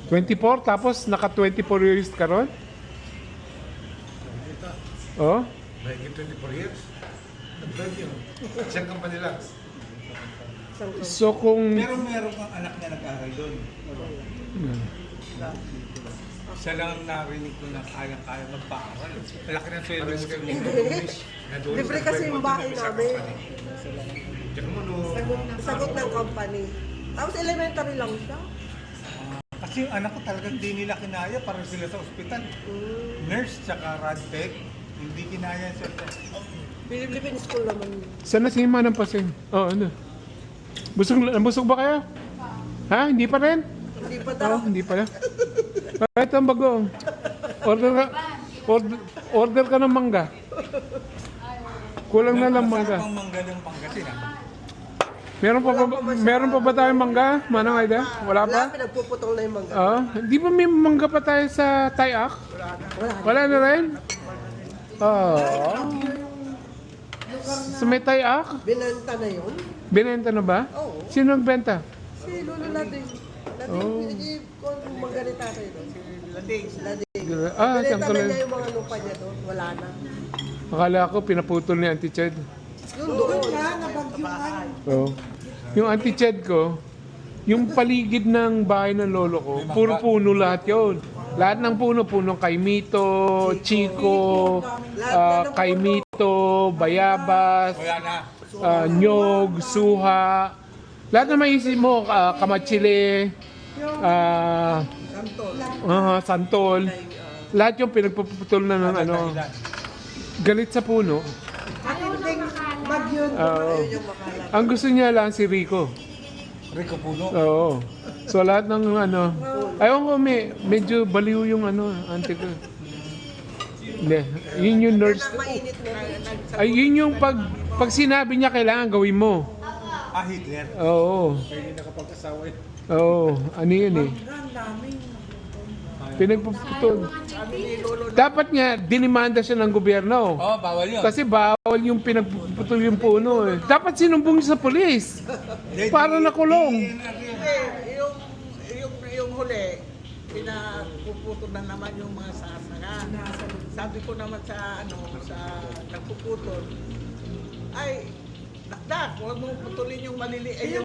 24, tapos naka 24 years ka ron? Oh? Mahigit 24 years. Nag-drive yun. Isang company lang. So kung... Pero meron kang anak na nag-aaral doon. Siya lang ang narinig ko na kaya magpaaral. Malaki ng sweldo mo sa Libre kasi yung bahay namin. Diyan mo no. Sagot ng company. Tapos elementary lang siya. Kasi yung anak ko talagang di nila kinaya para sila sa ospital. Nurse tsaka radtech, hindi kinaya siya. Philippine school naman. Saan na si Manang Pasing? Oh, ano? Busog ba kayo? Ha? Hindi pa rin? Hindi pa daw. Oh, hindi pala. Ito ang bago. Order ka ng mangga. Kulang na lang mangga. Masarap ang mangga ng Pangasinan. Meron pa ba tayong mangga? Manang Aida? Wala pa? Wala, pinagpuputol na yung mangga. Di ba may mangga pa tayo sa Tayak? Wala na rin? Sa may Tayak? Binenta na yun? Binenta na ba? Oo. Sino nagbenta? Si Lolo Lading. Lading, kung mangga ni tatay doon. Lading. Ah, saan Binenta ko na lang? niya yung mga lupa niya doon. Wala na. Akala ko pinaputol ni Auntie Ched. Yun doon. Oh. Yung Auntie Ched ko, yung paligid ng bahay ng lolo ko, puro puno lahat yun. Lahat ng puno, punong kaimito, chiko, kaimito, bayabas, Wala na. nyog, suha. Lahat na maisip mo, kamatsili, santol. Lahat yung pinagpuputol na ng ano. Galit sa puno. Oo. Ang gusto niya lang si Rico. Rico Puno. Oo. So lahat ng ano, ayaw ko medyo baliw yung ano, auntie ko. Hindi, yun yung nurse. Mainit na. Ay, yun yung pag sinabi niya kailangan gawin mo. Hitler. Oo. Hindi nakapag-asawa yun. Oo, ano yun eh. Pinagpuputol. Dapat nga, dinimanda siya ng gobyerno. Bawal yun. Kasi bawal yung pinagpuputol yung puno eh. Dapat sinumbong siya sa polis. Para nakulong. Yung huli, pinapuputol na naman yung mga sasanga. Sabi ko naman sa nagpuputol, ay, dakdak, huwag mong putulin yung maliliit.